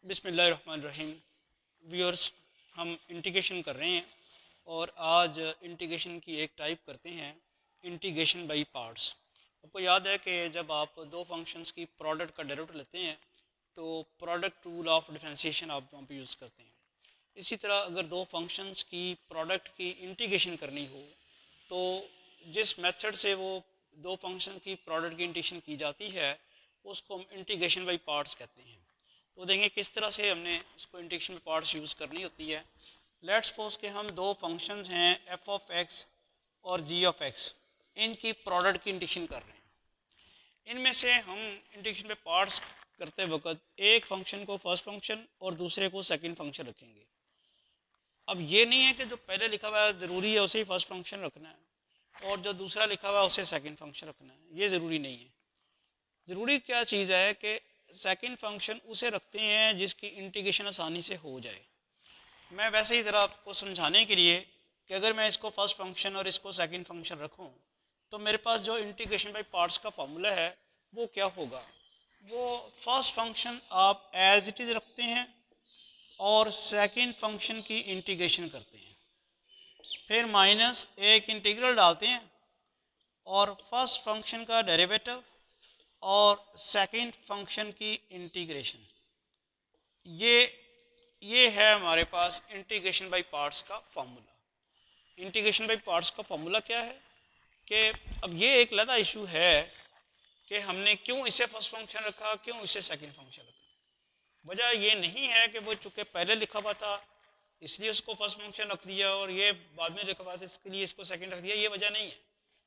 बिस्मिल्लाहिर्रहमानिर्रहीम। व्यूअर्स, हम इंटीग्रेशन कर रहे हैं और आज इंटीग्रेशन की एक टाइप करते हैं, इंटीग्रेशन बाय पार्ट्स। आपको याद है कि जब आप दो फंक्शंस की प्रोडक्ट का डेरिवेटिव लेते हैं तो प्रोडक्ट रूल ऑफ डिफरेंशिएशन आप वहाँ पे यूज़ करते हैं। इसी तरह अगर दो फंक्शंस की प्रोडक्ट की इंटीग्रेशन करनी हो तो जिस मेथड से वो दो फंक्शन की प्रोडक्ट की इंटीग्रेशन की जाती है उसको हम इंटीग्रेशन बाय पार्ट्स कहते हैं। तो देखेंगे किस तरह से हमने उसको इंटीग्रेशन बाय पार्ट्स यूज़ करनी होती है। लेट्स सपोज के हम दो फंक्शंस हैं एफ ऑफ एक्स और जी ऑफ एक्स, इनकी प्रोडक्ट की इंटीग्रेशन कर रहे हैं। इनमें से हम इंटीग्रेशन बाय पार्ट्स करते वक्त एक फंक्शन को फर्स्ट फंक्शन और दूसरे को सेकंड फंक्शन रखेंगे। अब ये नहीं है कि जो पहले लिखा हुआ है ज़रूरी है उसे ही फर्स्ट फंक्शन रखना है और जो दूसरा लिखा हुआ है उसे सेकंड फंक्शन रखना है, ये ज़रूरी नहीं है। ज़रूरी क्या चीज़ है कि सेकंड फंक्शन उसे रखते हैं जिसकी इंटीग्रेशन आसानी से हो जाए। मैं वैसे ही ज़रा आपको समझाने के लिए कि अगर मैं इसको फर्स्ट फंक्शन और इसको सेकंड फंक्शन रखूं तो मेरे पास जो इंटीग्रेशन बाय पार्ट्स का फॉर्मूला है वो क्या होगा। वो फर्स्ट फंक्शन आप एज इट इज़ रखते हैं और सेकंड फंक्शन की इंटीग्रेशन करते हैं, फिर माइनस एक इंटीग्रल डालते हैं और फर्स्ट फंक्शन का डेरिवेटिव और सेकंड फंक्शन की इंटीग्रेशन। ये ये है हमारे पास इंटीग्रेशन बाय पार्ट्स का फॉर्मूला। इंटीग्रेशन बाय पार्ट्स का फॉर्मूला क्या है कि अब ये एक अलग इशू है कि हमने क्यों इसे फर्स्ट फंक्शन रखा, क्यों इसे सेकंड फंक्शन रखा। वजह ये नहीं है कि वो चूँकि पहले लिखा हुआ था इसलिए उसको फर्स्ट फंक्शन रख दिया और ये बाद में लिखा हुआ था इसके लिए इसको सेकंड रख दिया, ये वजह नहीं है।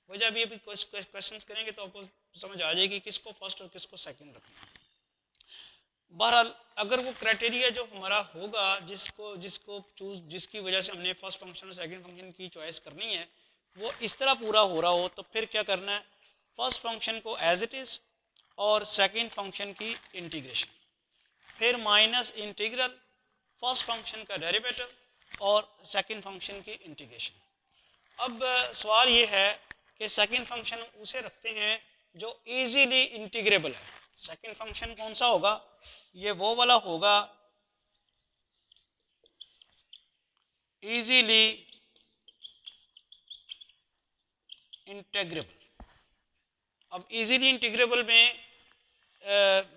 वजह अभी अभी क्वेश्चन करेंगे तो आपको समझ आ जाएगी किसको फर्स्ट और किसको सेकंड रखना है। बहरहाल अगर वो क्राइटेरिया जो हमारा होगा जिसको जिसको चूज जिसकी वजह से हमने फर्स्ट फंक्शन और सेकंड फंक्शन की चॉइस करनी है वो इस तरह पूरा हो रहा हो तो फिर क्या करना है, फर्स्ट फंक्शन को एज इट इज़ और सेकंड फंक्शन की इंटीग्रेशन, फिर माइनस इंटीग्रल फर्स्ट फंक्शन का डेरिवेटिव और सेकंड फंक्शन की इंटीग्रेशन। अब सवाल ये है कि सेकंड फंक्शन उसे रखते हैं जो इजीली इंटीग्रेबल है। सेकंड फंक्शन कौन सा होगा, ये वो वाला होगा इजीली इंटीग्रेबल। अब इजीली इंटीग्रेबल में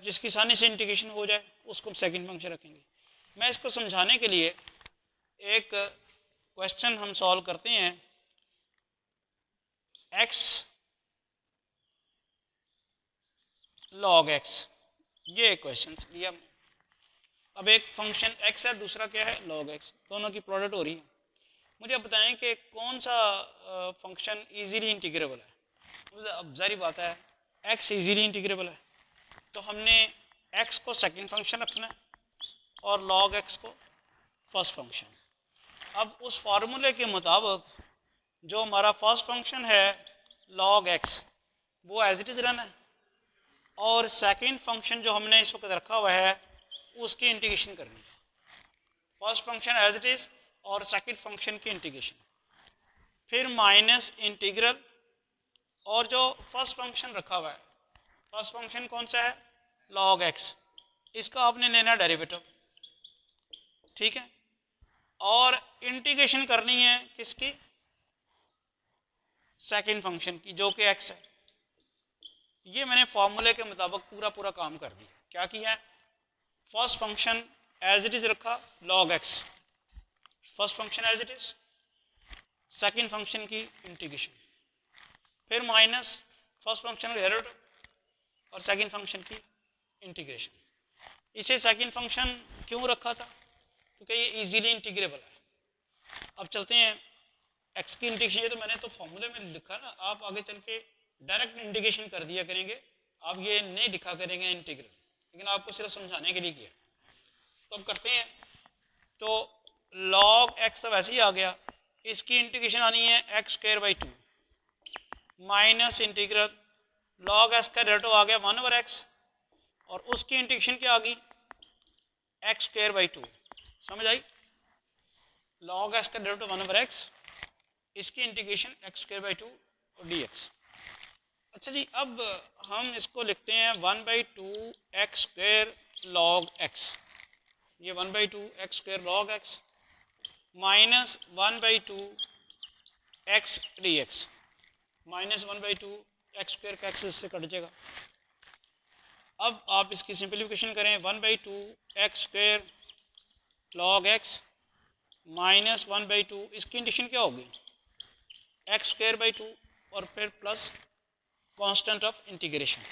जिसकी आसानी से इंटीग्रेशन हो जाए उसको हम सेकंड फंक्शन रखेंगे। मैं इसको समझाने के लिए एक क्वेश्चन हम सॉल्व करते हैं। x log x, ये एक क्वेश्चन लिया। अब एक फंक्शन x है, दूसरा क्या है log x, दोनों की प्रोडक्ट हो रही है। मुझे बताएं कि कौन सा फंक्शन इजीली इंटीग्रेबल है। अब जारी बात है x इजीली इंटीग्रेबल है तो हमने x को सेकंड फंक्शन रखना है और log x को फर्स्ट फंक्शन। अब उस फार्मूले के मुताबिक जो हमारा फर्स्ट फंक्शन है log x वो एज इट इज़ रहना है और सेकंड फंक्शन जो हमने इस वक्त रखा हुआ है उसकी इंटीग्रेशन करनी है। First function as it is और सेकंड फंक्शन की इंटीग्रेशन, फिर माइनस इंटीग्रल और जो फर्स्ट फंक्शन रखा हुआ है, फर्स्ट फंक्शन कौन सा है log x, इसका आपने लेना डेरिवेटिव, ठीक है, और इंटीग्रेशन करनी है किसकी, सेकंड फंक्शन की जो कि x है। ये मैंने फॉर्मूले के मुताबिक पूरा पूरा काम कर दिया। क्या किया है, first function as it is रखा log x, first function as it is, second function की इंटीग्रेशन, फिर माइनस फर्स्ट फंक्शन का डेरिवेटिव और सेकंड फंक्शन की इंटीग्रेशन। इसे सेकंड फंक्शन क्यों रखा था, क्योंकि ये इजीली इंटीग्रेबल है। अब चलते हैं एक्स की इंटीग्रेशन, ये तो मैंने तो फॉर्मूले में लिखा ना, आप आगे चल के डायरेक्ट इंटीग्रेशन कर दिया करेंगे, आप ये नहीं लिखा करेंगे इंटीग्रल, लेकिन आपको सिर्फ समझाने के लिए किया। तो अब करते हैं, तो log x तो वैसे ही आ गया, इसकी इंटीग्रेशन आनी है x square by two minus integral log x का डेरिवेटिव आ गया 1/x और उसकी इंटीग्रेशन क्या आ गई एक्स स्क्वायर बाई टू। समझ आई, log x का डेरिवेटिव 1/x, इसकी integration x square by two और dx। अच्छा जी, अब हम इसको लिखते हैं 1/2 एक्स स्क्वायर log x। ये 1/2 x square log x minus 1/2 x d x, minus 1/2 x square का एक्स इससे कट जाएगा। अब आप इसकी सिंप्लीफिकेशन करें, 1/2 x square log x minus 1/2, इसकी कंडीशन क्या होगी, एक्स स्क्वायर बाई 2 और फिर प्लस कांस्टेंट ऑफ इंटीग्रेशन।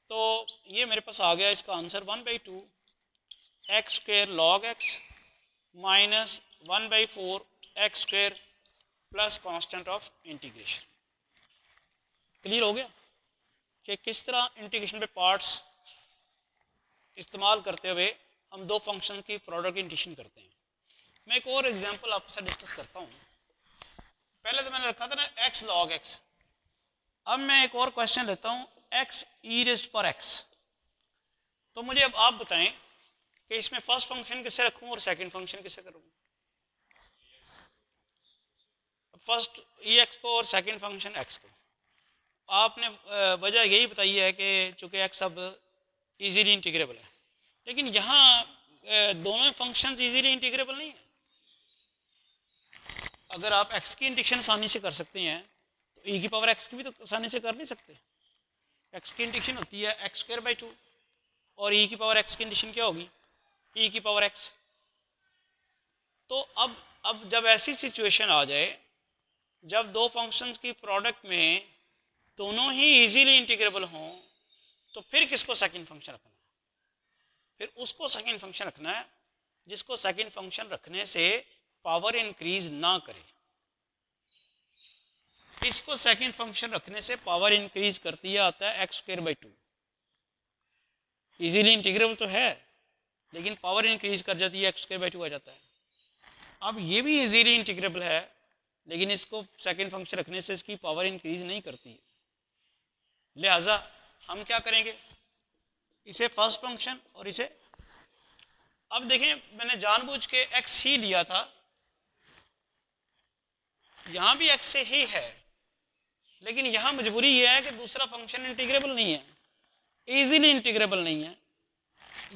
तो ये मेरे पास आ गया इसका answer 1/2 x square log x minus 1/4 x square plus constant of integration. Clear हो गया कि किस तरह इंटीग्रेशन पे पार्ट्स इस्तेमाल करते हुए हम दो फंक्शन की प्रोडक्ट इंटीग्रेशन करते हैं। मैं एक और एग्जांपल आपके साथ डिस्कस करता हूँ। पहले तो मैंने रखा था ना एक्स लॉग एक्स, अब मैं एक और क्वेश्चन लेता हूँ एक्स ई रेज़्ड पर एक्स। तो मुझे अब आप बताएं कि इसमें फर्स्ट फंक्शन किससे रखूँ और सेकंड फंक्शन किससे करूँ। फर्स्ट ई एक्स को और सेकंड फंक्शन एक्स को। आपने वजह यही बताई है कि चूँकि एक्स अब इजीली इंटीग्रेबल है, लेकिन यहाँ दोनों फंक्शन इजीली इंटीग्रेबल नहीं है। अगर आप एक्स की इंटीग्रेशन आसानी से कर सकते हैं तो ई की पावर एक्स की भी तो आसानी से कर नहीं सकते। एक्स की इंटीग्रेशन होती है एक्स स्क्वायर बाई 2 और ई की पावर एक्स की इंटीग्रेशन क्या होगी, ई की पावर एक्स। तो अब जब ऐसी सिचुएशन आ जाए जब दो फंक्शंस की प्रोडक्ट में दोनों ही इजीली इंटीग्रेबल हों, तो फिर किसको सेकंड फंक्शन रखना है, फिर उसको सेकंड फंक्शन रखना है जिसको सेकंड फंक्शन रखने से पावर इंक्रीज ना करे। इसको सेकंड फंक्शन रखने से पावर इंक्रीज कर दिया आता है x square by 2। Easily integrable तो है लेकिन पावर इंक्रीज कर जाती है, एक्स स्क्वायर बाई 2 आ जाता है। अब ये भी इजीली इंटीग्रेबल है लेकिन इसको सेकंड फंक्शन रखने से इसकी पावर इंक्रीज नहीं करती। लिहाजा हम क्या करेंगे, इसे फर्स्ट फंक्शन और इसे, अब देखें मैंने जानबूझ के एक्स ही लिया था, यहाँ भी एक्स से ही है, लेकिन यहाँ मजबूरी यह है कि दूसरा फंक्शन इंटीग्रेबल नहीं है, इजीली इंटीग्रेबल नहीं है।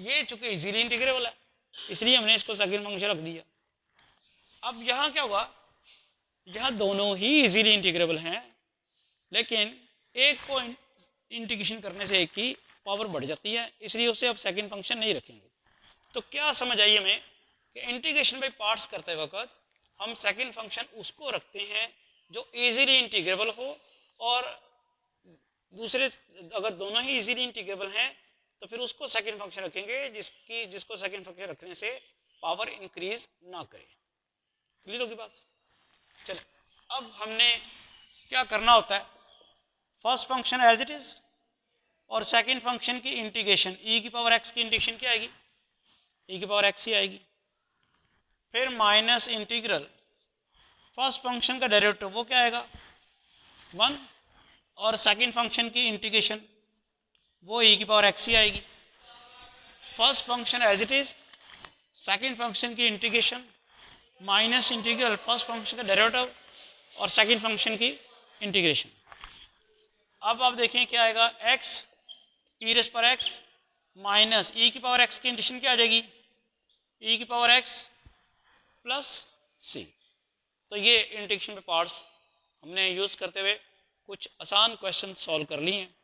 ये चूंकि इजीली इंटीग्रेबल है इसलिए हमने इसको सेकंड फंक्शन रख दिया। अब यहाँ क्या हुआ, यहाँ दोनों ही इजीली इंटीग्रेबल हैं लेकिन एक को इंटीग्रेशन करने से एक की पावर बढ़ जाती है, इसलिए उसे अब सेकंड फंक्शन नहीं रखेंगे। तो क्या समझ आई हमें कि इंटीग्रेशन बाई पार्ट्स करते वक्त हम सेकंड फंक्शन उसको रखते हैं जो इजीली इंटीग्रेबल हो, और दूसरे अगर दोनों ही इजीली इंटीग्रेबल हैं तो फिर उसको सेकंड फंक्शन रखेंगे जिसको सेकंड फंक्शन रखने से पावर इंक्रीज ना करे। क्लियर होगी बात। चले अब हमने क्या करना होता है, first function as it is और सेकंड फंक्शन की इंटीग्रेशन, ई की पावर एक्स की इंटीग्रेशन क्या आएगी, ई की पावर एक्स ही आएगी। फिर माइनस इंटीग्रल फर्स्ट फंक्शन का डेरिवेटिव वो क्या आएगा 1, और सेकंड फंक्शन की इंटीग्रेशन वो ई की पावर एक्स ही आएगी। First function as it is, second function की integration minus integral first function का डेरिवेटिव और सेकंड फंक्शन की इंटीग्रेशन। अब आप देखें क्या आएगा, एक्स ई रेज़ पर एक्स माइनस ई की पावर एक्स की इंटीग्रेशन क्या आ जाएगी, ई की पावर एक्स प्लस सी। तो ये इंटीग्रेशन पे पार्ट्स हमने यूज़ करते हुए कुछ आसान क्वेश्चन सॉल्व कर लिए हैं।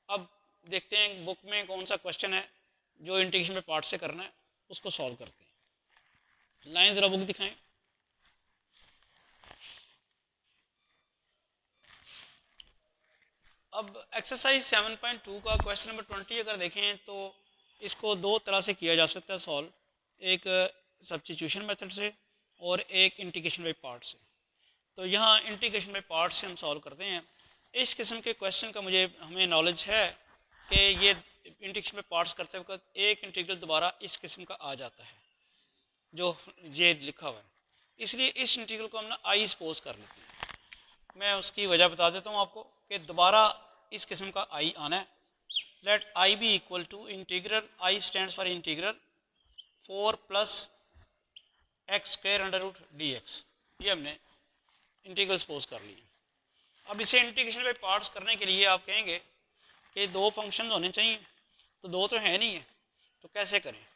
अब देखते हैं बुक में कौन सा क्वेश्चन है जो इंटीग्रेशन पे पार्ट से करना है, उसको सॉल्व करते हैं। लाइन ज़रा बुक दिखाएं। अब एक्सरसाइज 7.2 का क्वेश्चन नंबर 20 अगर देखें तो इसको दो तरह से किया जा सकता है सॉल्व, एक सब्स्टिट्यूशन मेथड से और एक इंटीग्रेशन बाई पार्ट से। तो यहाँ इंटीग्रेशन बाई पार्ट से हम सॉल्व करते हैं। इस किस्म के क्वेश्चन का हमें नॉलेज है कि ये इंटीग्रेशन बाई पार्ट्स करते वक्त एक इंटीग्रल दोबारा इस किस्म का आ जाता है जो ये लिखा हुआ है, इसलिए इस इंटीग्रल को हम ना आई सपोज कर लेते हैं। मैं उसकी वजह बता देता हूँ आपको कि दोबारा इस किस्म का आई आना है। Let I be equal to integral, I stands for integral 4 plus x square under root d x. ये हमने इंटीग्रल सपोज कर लिया। अब इसे इंटीग्रेशन बाई पार्ट्स करने के लिए आप कहेंगे कि दो फंक्शन होने चाहिए, तो दो तो है नहीं है, तो कैसे करें।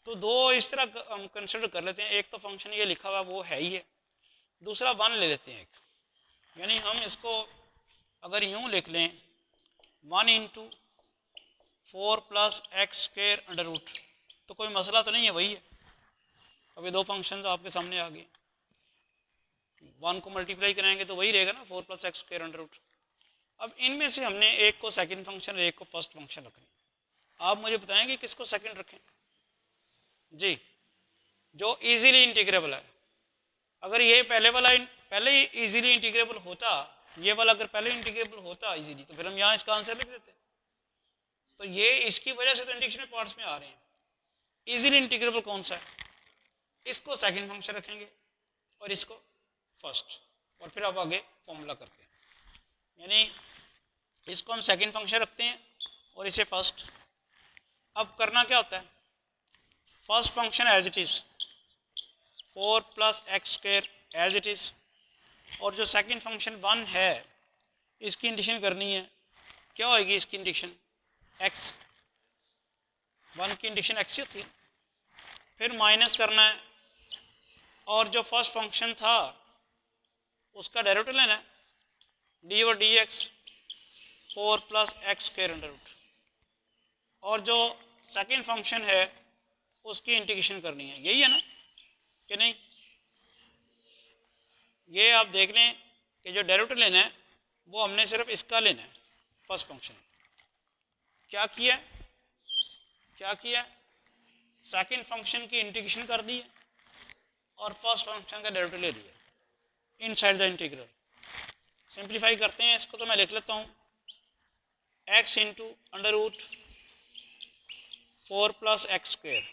तो दो इस तरह हम कंसिडर कर लेते हैं, एक तो फंक्शन ये लिखा हुआ वो है ही है, दूसरा 1 ले लेते हैं एक, यानी हम इसको अगर यूँ लिख लें 1 into 4 plus x square under root, तो कोई मसला तो नहीं है, वही है। अभी दो फंक्शन आपके सामने आ गए, 1 को मल्टीप्लाई कराएंगे तो वही रहेगा ना, 4 plus x square under root. अब इनमें से हमने एक को सेकंड फंक्शन और एक को फर्स्ट फंक्शन रखना। आप मुझे बताएंगे किसको सेकंड रखें जी, जो इजीली इंटीग्रेबल है। अगर ये पहले ही इजीली इंटीग्रेबल होता, ये वाला अगर पहले इंटीग्रेबल होता इजीली, तो फिर हम यहाँ इसका आंसर लिख देते। तो ये इसकी वजह से तो इंटीग्रेशन पार्ट्स में आ रहे हैं। इजीली इंटीग्रेबल कौन सा है, इसको सेकंड फंक्शन रखेंगे और इसको फर्स्ट, और फिर आप आगे फॉर्मूला करते हैं। यानी इसको हम सेकंड फंक्शन रखते हैं और इसे फर्स्ट। अब करना क्या होता है, first function as it is 4 plus x square as it is, और जो सेकंड फंक्शन 1 है इसकी इंडिशन करनी है। क्या होएगी इसकी इंडिशन, एक्स, 1 की इंडिशन एक्स ही होती है। फिर माइनस करना है, और जो फर्स्ट फंक्शन था उसका डेरिवेटिव लेना है, डी और d x 4 plus x square under root, और जो सेकंड फंक्शन है उसकी इंटीग्रेशन करनी है। यही है ना कि नहीं, ये आप देख लें कि जो डेरिवेटिव लेना है वो हमने सिर्फ इसका लेना है, फर्स्ट फंक्शन। क्या किया सेकंड फंक्शन की इंटीग्रेशन कर दी है और फर्स्ट फंक्शन का डेरिवेटिव ले लिया इनसाइड द इंटीग्रल। सिंप्लीफाई करते हैं इसको, तो मैं लिख लेता हूँ x into under root 4 plus x square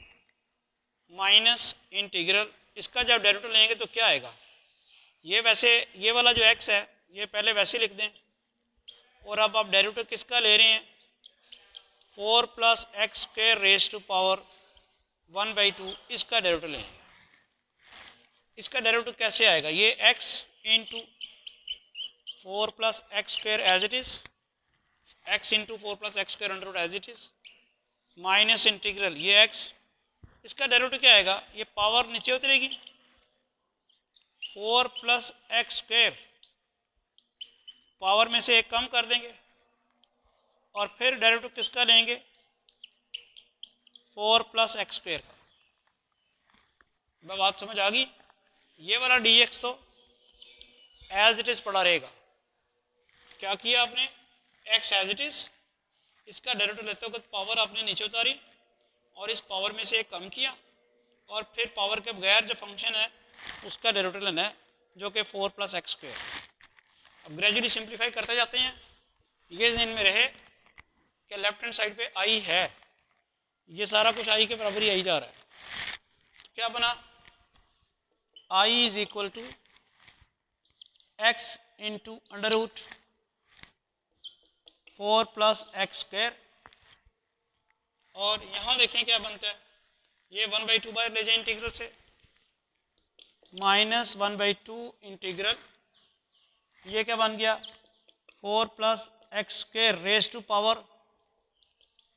minus integral, इसका जब डेरिवेटिव लेंगे तो क्या आएगा, ये वैसे ये वाला जो x है ये पहले वैसे लिख दें, और अब आप डेरिवेटिव किसका ले रहे हैं, 4 plus x square raise to power 1/2, इसका डेरिवेटिव लेंगे। इसका डेरिवेटिव कैसे आएगा, ये x into 4 plus x square as it is, x into 4 plus x square under root as it is, minus integral ये x, इसका डेरिवेटिव क्या आएगा, ये पावर नीचे उतरेगी 4 प्लस एक्स स्क्वेयर, पावर में से एक कम कर देंगे, और फिर डेरिवेटिव किसका लेंगे, 4 प्लस एक्स स्क्वेयर का। बात समझ आ गई, ये वाला dx तो एज इट इज़ पड़ा रहेगा। क्या किया आपने, x एज इट इज़, इसका डेरिवेटिव लेते वक्त पावर आपने नीचे उतारी और इस पावर में से एक कम किया, और फिर पावर के बगैर जो फंक्शन है उसका डेरिवेटिव लेना है जो कि 4 प्लस एक्स स्क्वेयर। अब ग्रेजुअली सिंप्लीफाई करते जाते हैं, ये ज़हन में रहे कि लेफ्ट हैंड साइड पे आई है, ये सारा कुछ आई के बराबर ही आई जा रहा है। तो क्या बना, I is equal to x into under root 4 plus x square, और यहाँ देखें क्या बनता है, ये 1/2 बाहर ले जाए इंटीग्रल से, माइनस 1/2 इंटीग्रल, ये क्या बन गया 4 plus x square raise to power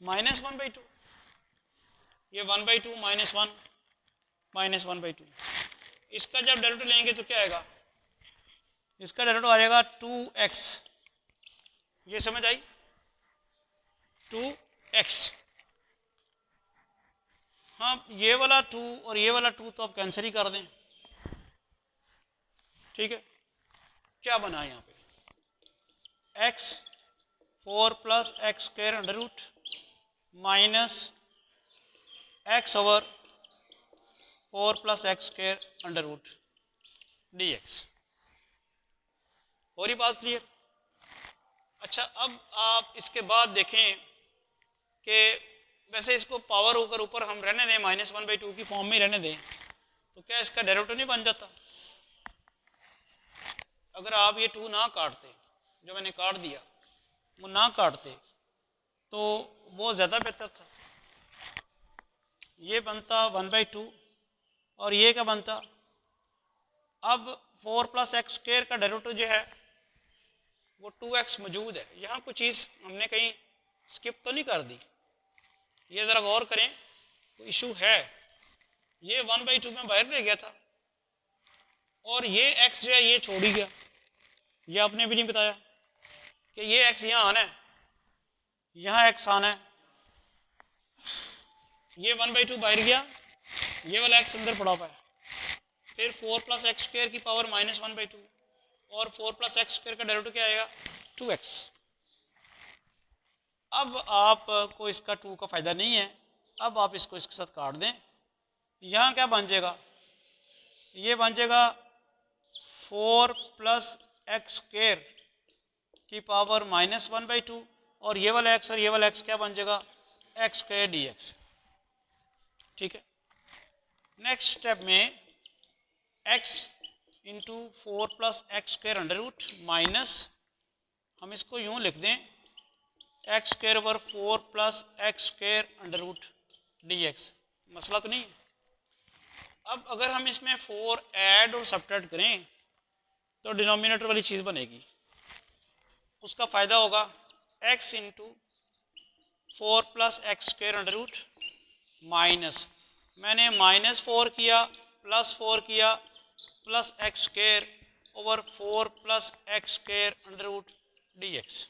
minus 1/2, ये 1/2 माइनस 1 माइनस 1/2। इसका जब डेरिवेटिव लेंगे तो क्या आएगा, इसका डेरिवेटिव आ जाएगा 2x, ये समझ आई, 2x। हाँ, ये वाला 2 और ये वाला 2 तो आप कैंसिल ही कर दें, ठीक है। क्या बना यहाँ पे, x 4 plus x square under root minus x over 4 plus x square under root dx। और ये बात क्लियर। अच्छा, अब आप इसके बाद देखें कि वैसे इसको पावर होकर ऊपर हम रहने दें, -1/2 की फॉर्म में रहने दें, तो क्या इसका डेरिवेटिव नहीं बन जाता। अगर आप ये 2 ना काटते, जो मैंने काट दिया वो ना काटते, तो वो ज़्यादा बेहतर था। ये बनता 1/2 और ये क्या बनता, अब 4 प्लस एक्स स्क्वेयर का डेरिवेटिव जो है वो 2x मौजूद है। यहाँ कुछ चीज़ हमने कहीं स्किप तो नहीं कर दी, ये ज़रा गौर करें, तो इशू है ये 1/2 में बाहर ले गया था और ये x जो है ये छोड़ ही गया। ये आपने भी नहीं बताया कि ये x यहाँ आना है, यहाँ x आना है। ये 1/2 बाहर गया, ये वाला x अंदर पड़ा हुआ है। फिर 4 + x² की पावर -1/2 और 4 + x² का डेरिवेटिव क्या आएगा 2x। अब आपको इसका 2 का फ़ायदा नहीं है, अब आप इसको इसके साथ काट दें। यहाँ क्या बन जाएगा, ये बन जाएगा 4 + x² की पावर -1/2 और ये वाला x और ये वाला x क्या बन जाएगा x² dx। ठीक है, नेक्स्ट स्टेप में x into 4 + x² under root minus, हम इसको यूँ लिख दें x² / 4 + x² under root dx। मसला तो नहीं है। अब अगर हम इसमें 4 ऐड और सब्ट्रैक्ट करें तो डिनोमिनेटर वाली चीज़ बनेगी, उसका फ़ायदा होगा x into 4 + x² under root minus, मैंने -4 किया +4 किया plus x² over 4 + x² under root dx।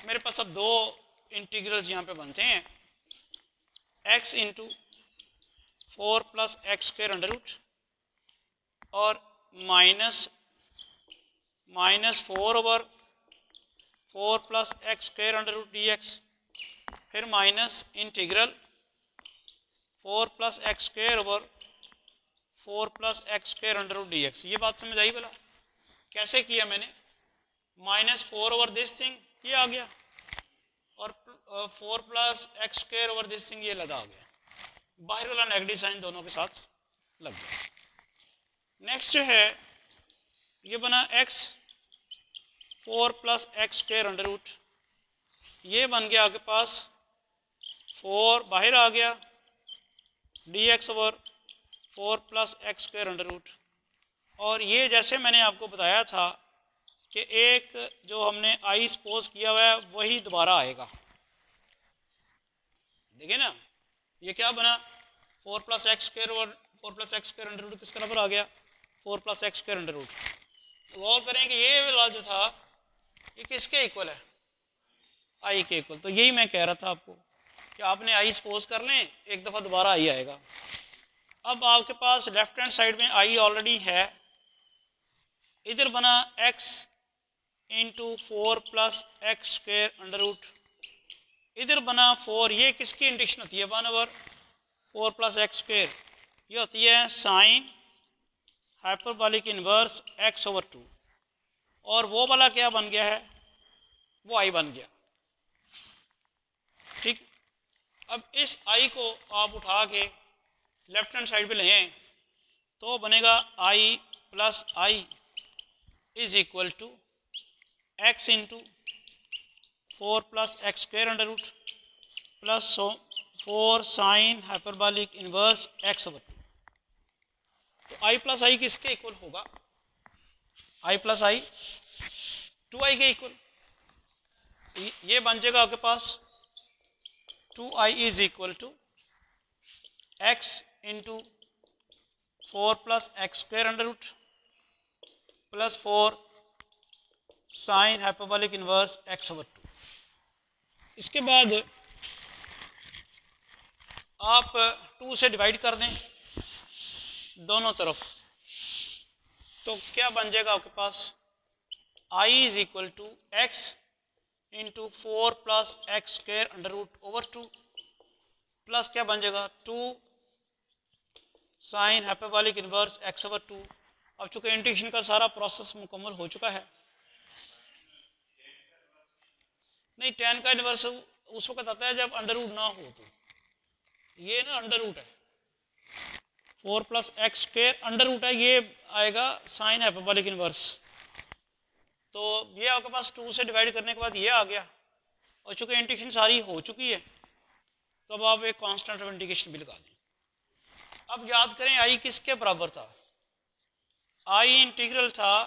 मेरे पास अब दो इंटीग्रल्स यहाँ पे बनते हैं, x into 4 + x² under root और -4 over 4 + x² under root dx, फिर minus integral 4 + x² over 4 + x² under root dx। ये बात समझ आई? बोला कैसे किया मैंने, -4 ओवर दिस थिंग ये आ गया और 4 + x² ओवर दिस थिंग ये लगा आ गया, बाहर वाला नेगेटिव साइन दोनों के साथ लग गया। नेक्स्ट जो है ये बना x 4 + x² अंडर रूट, ये बन गया आपके पास 4 बाहर आ गया dx over 4 + x² under root. और ये जैसे मैंने आपको बताया था कि एक जो हमने आई सपोज किया हुआ है वही दोबारा आएगा। देखिए ना, ये क्या बना 4 + x² और 4 + x² अंडर रूट किसके बराबर आ गया 4 + x² अंडर रूट। गौर करें कि ये वाला जो था ये किसके इक्वल है, आई के इक्वल। तो यही मैं कह रहा था आपको कि आपने आई सपोज कर लें, एक दफ़ा दोबारा आई आएगा। अब आपके पास लेफ्ट हैंड साइड में आई ऑलरेडी है, इधर बना x into 4 + x² under root, इधर बना 4, ये किसकी इंडक्शन होती है 1/4 + x², ये होती है साइन हाइपरबॉलिक इन्वर्स x/2 और वो वाला क्या बन गया है वो आई बन गया। ठीक, अब इस आई को आप उठा के लेफ्ट हैंड साइड पे लें तो बनेगा i + i is equal to x into 4 + x² under root plus 4 sine hyperbolic inverse x/2। तो i + i किसके इक्वल होगा, i + i 2i के इक्वल। ये बन जाएगा आपके पास 2i is equal to x into 4 + x² under root plus 4 sine hyperbolic inverse x/2। इसके बाद आप 2 से डिवाइड कर दें दोनों तरफ, तो क्या बन जाएगा आपके पास i is equal to x into 4 + x² under root over 2 plus क्या बन जाएगा 2 साइन हाइपरबॉलिक इन्वर्स x/2। अब चूंकि इंटीग्रेशन का सारा प्रोसेस मुकम्मल हो चुका है, नहीं tan का इन्वर्स उस वक्त आता है जब अंडर रूट ना हो, तो ये ना अंडर रूट है 4 + x² अंडर रूट है, ये आएगा साइन हाइपरबॉलिक इन्वर्स। तो ये आपके पास 2 से डिवाइड करने के बाद ये आ गया और चूंकि इंटीग्रेशन सारी हो चुकी है तो अब आप एक कांस्टेंट ऑफ इंटीग्रेशन भी लगा दें। अब याद करें आई किसके बराबर था, आई इंटीग्रल था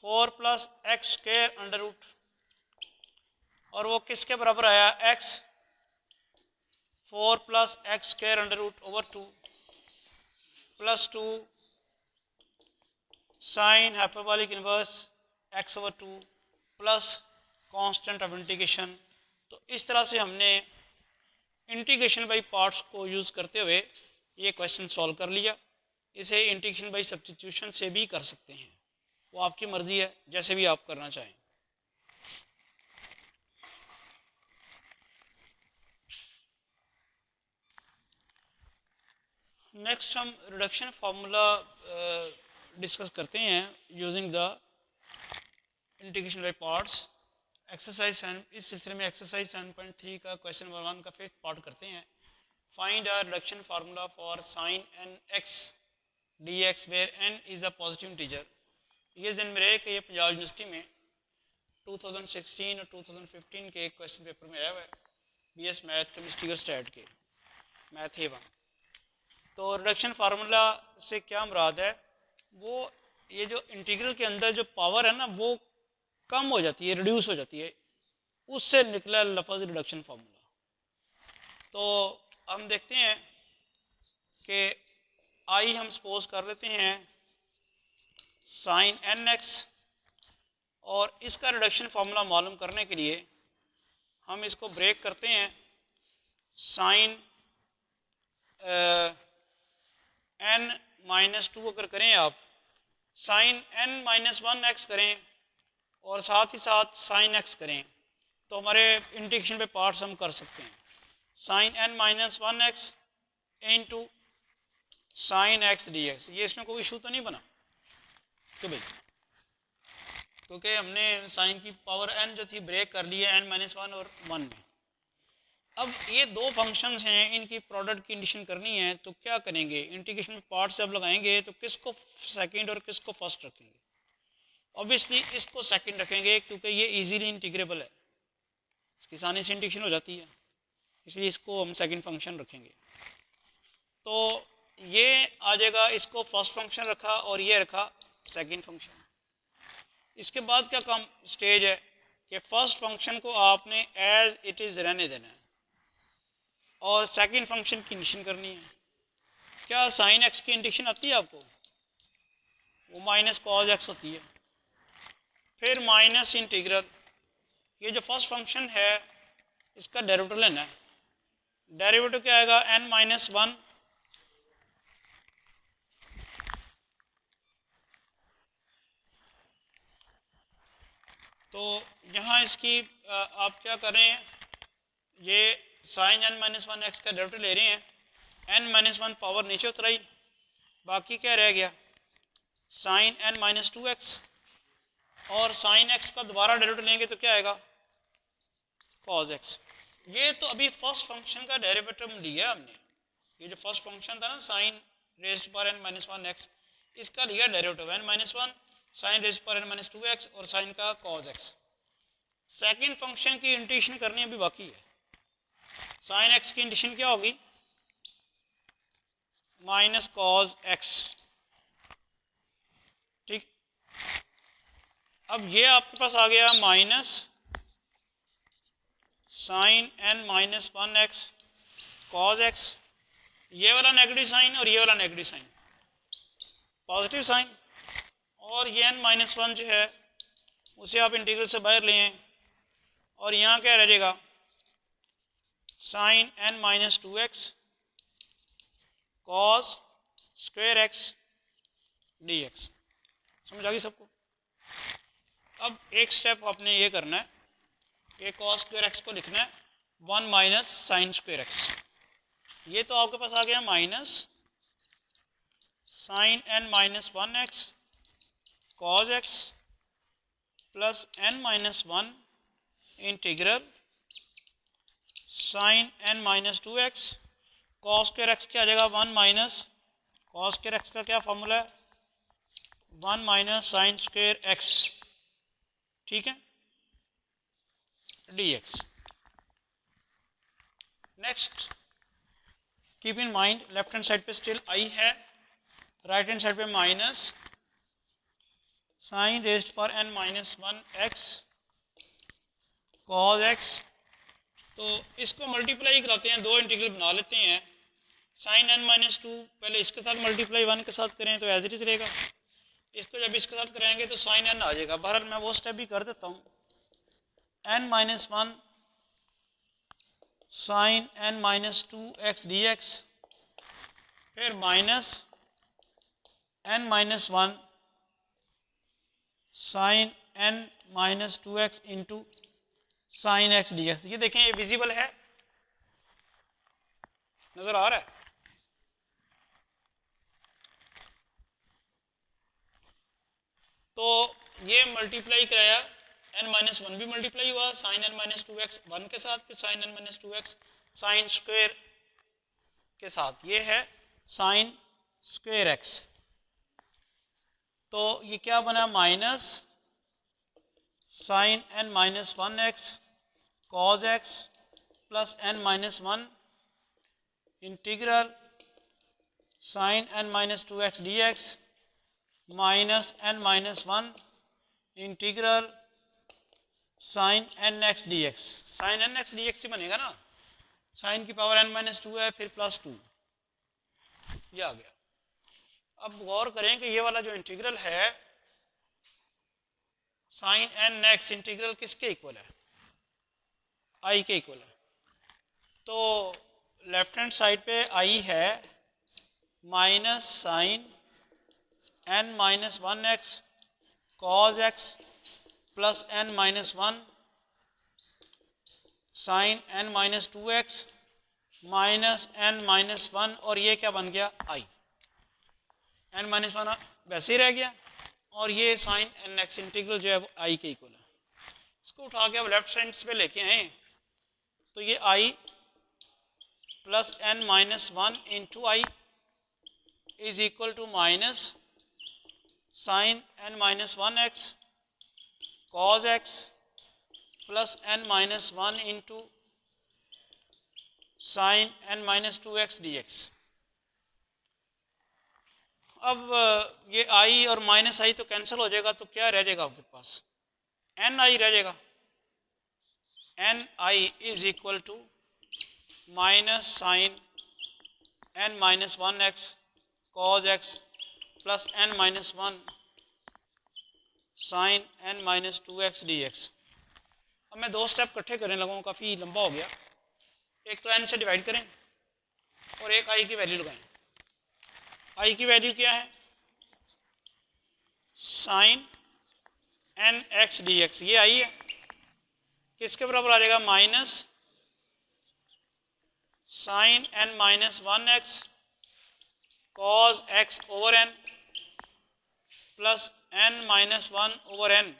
4 + x² अंडर रूट और वो किसके बराबर आया x 4 plus x square under root over 2 plus 2 sine hyperbolic inverse x over 2 plus constant of integration. तो इस तरह से हमने इंटीग्रेशन बाई पार्ट्स को यूज़ करते हुए ये क्वेश्चन सॉल्व कर लिया। इसे इंटीग्रेशन बाई सब्स्टिट्यूशन से भी कर सकते हैं, वो आपकी मर्ज़ी है, जैसे भी आप करना चाहें। नेक्स्ट हम रिडक्शन फार्मूला डिस्कस करते हैं using the integration by parts. Exercise इस सिलसिले में एक्सरसाइज 7.3 का क्वेश्चन नंबर 1 का 5th पार्ट करते हैं। Find a reduction formula for sine n x d x where n is a positive integer. ये दिन में रहे कि ये पंजाब यूनिवर्सिटी में 2016 और 2015 के एक क्वेश्चन पेपर में आया हुआ है, BS मैथ केमिस्ट्री और स्टैट के मैथ है 1। तो रिडक्शन फार्मूला से क्या मुराद है, वो ये जो इंटीग्रल के अंदर जो पावर है ना वो कम हो जाती है, रिड्यूस हो जाती है, उससे निकला लफ्ज़ रिडक्शन फार्मूला। तो हम देखते हैं कि आई हम सपोज कर लेते हैं साइन एन एक्स, और इसका रिडक्शन फार्मूला मालूम करने के लिए हम इसको ब्रेक करते हैं। साइन एन माइनस 2 अगर करें आप, साइन एन माइनस 1 एक्स करें और साथ ही साथ साइन एक्स करें, तो हमारे इंटीग्रेशन पे पार्ट्स हम कर सकते हैं। Sine n minus 1 x into sine x d x, ये इसमें कोई इशू तो नहीं बना कि भाई, क्योंकि हमने साइन की पावर एन जो थी ब्रेक कर ली है एन माइनस 1 और 1 में। अब ये दो फंक्शंस हैं, इनकी प्रोडक्ट की कंडीशन करनी है, तो क्या करेंगे, इंटीग्रेशन में पार्ट्स जब लगाएंगे तो किसको सेकंड और किसको फर्स्ट रखेंगे। ऑब्वियसली इसको सेकंड रखेंगे क्योंकि ये इजीली इंटीग्रेबल है, इसकी आसानी से इंटीग्रेशन हो जाती है, इसलिए इसको हम सेकंड फंक्शन रखेंगे। तो ये आ जाएगा, इसको फर्स्ट फंक्शन रखा और ये रखा सेकंड फंक्शन। इसके बाद क्या काम स्टेज है कि फर्स्ट फंक्शन को आपने एज इट इज़ रहने देना है और सेकंड फंक्शन की कंडीशन करनी है। क्या साइन एक्स की इंटीग्रेशन आती है आपको, वो माइनस कॉज एक्स होती है, फिर माइनस इंटीग्रल, ये जो फर्स्ट फंक्शन है इसका डेरिवेटिव लेना है। डेरिवेटिव क्या आएगा, एन माइनस 1 तो यहाँ इसकी आप क्या कर रहे हैं, ये साइन एन माइनस 1 एक्स का डेरिवेटिव ले रहे हैं, एन माइनस 1 पावर नीचे उतराई, बाकी क्या रह गया साइन एन माइनस 2 एक्स, और साइन एक्स का दोबारा डेरिवेटिव लेंगे तो क्या आएगा कॉज एक्स। ये तो अभी फर्स्ट फंक्शन का डेरिवेटिव लिया हमने, ये जो फर्स्ट फंक्शन था ना sine raised power n minus 1 x, इसका लिया derivative n minus 1 sine raised power n minus 2 x और साइन का कॉज एक्स। सेकेंड फंक्शन की इंटीग्रेशन करनी अभी बाकी है। साइन एक्स की इंटीग्रेशन क्या होगी, माइनस कॉज एक्स, ठीक। अब ये आपके पास आ गया minus sine n minus 1 x cos x, ये वाला नेगेटिव साइन और ये वाला नेगेटिव साइन पॉजिटिव साइन, और ये एन माइनस 1 जो है उसे आप इंटीग्रल से बाहर ले आए, और यहाँ क्या रह जाएगा sine n minus 2 x cos square x d x. समझ आ गई सबको। अब एक स्टेप आपने ये करना है कि कॉस स्क्वायर एक्स को लिखना है 1 माइनस साइन स्क्वायर एक्स, ये तो आपके पास आ गया minus sine n minus 1 x cos x plus n minus 1 integral sine n minus 2 x cos square x क्या आ जाएगा 1 माइनस कॉस स्क्वायर एक्स का क्या फॉर्मूला है 1 माइनस साइन स्क्वायर एक्स, ठीक है, d x. Next keep in mind left hand side पे still I है, राइट हैंड साइड पे minus sine raised power n minus 1 x cos x. तो इसको मल्टीप्लाई कराते हैं, दो इंटीग्रल बना लेते हैं। साइन n माइनस टू पहले इसके साथ मल्टीप्लाई 1 के साथ करें तो एज इट इज़ रहेगा, इसको जब इसके साथ कराएंगे तो साइन n आ जाएगा। बहरहाल मैं वो स्टेप भी कर देता हूँ, n minus one sine n minus two x d x, फिर minus n minus one sine n minus two x into sine x d x. ये देखें ये विजिबल है, नज़र आ रहा है। तो ये मल्टीप्लाई कराया, n माइनस वन भी मल्टीप्लाई हुआ sine n minus two x one के साथ, फिर sine n minus two x sine square के साथ, ये है साइन स्क्वेयर एक्स। तो ये क्या बना, minus sine n minus one x cos x plus n minus one integral sine n minus two x d x minus n minus one integral sine n x d x. Sine n x d x से बनेगा ना, sign की power n minus to है फिर plus two, ये आ गया। अब गौर करें कि ये वाला जो इंटीग्रल है साइन n एक्स इंटीग्रल किसके इक्वल है, i के इक्वल है। तो लेफ्ट हैंड साइड पे i है minus sine n minus one x cos x plus n minus one sine n minus two x minus n minus one, और ये क्या बन गया i, n माइनस वन वैसे ही रह गया, और ये साइन n एक्स इंटीग्रल जो है वो i के इक्वल है। इसको उठा के अब लेफ्ट साइड पे लेके आए तो ये i plus n minus one into I is equal to minus sine n minus one x cos x plus n minus one into sine n minus two x d x. अब ये i और minus i तो cancel हो जाएगा, तो क्या रह जाएगा आपके पास, n i रह जाएगा। n i is equal to minus sine n minus one x cos x plus n minus one sine n minus two x d x. अब मैं दो स्टेप इकट्ठे करने लगा हूँ, काफ़ी लंबा हो गया। एक तो n से डिवाइड करें और एक i की वैल्यू लगाएं। i की वैल्यू क्या है, sine n x d x, ये i है, किसके बराबर आ जाएगा, minus sine n minus one x cos x over n plus n minus one over n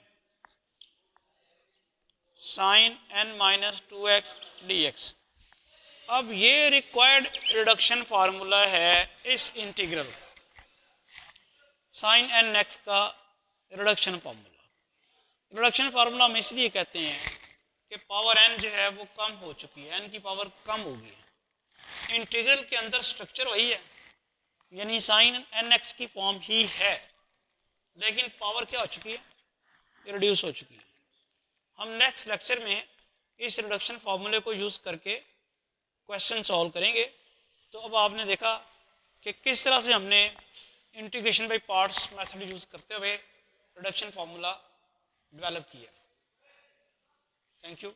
sine n minus two x d x. अब ये रिक्वायर्ड रिडक्शन फार्मूला है इस इंटीग्रल साइन n एक्स का रिडक्शन फार्मूला। रिडक्शन फार्मूला हम इसलिए कहते हैं कि पावर n जो है वो कम हो चुकी है, n की पावर कम हो गई है। इंटीग्रल के अंदर स्ट्रक्चर वही है, यानी साइन n एक्स की फॉर्म ही है, लेकिन पावर क्या हो चुकी है, रिड्यूस हो चुकी है। हम नेक्स्ट लेक्चर में इस रिडक्शन फार्मूले को यूज़ करके क्वेश्चन सॉल्व करेंगे। तो अब आपने देखा कि किस तरह से हमने integration by parts method use करते हुए रिडक्शन फार्मूला डेवलप किया। Thank you.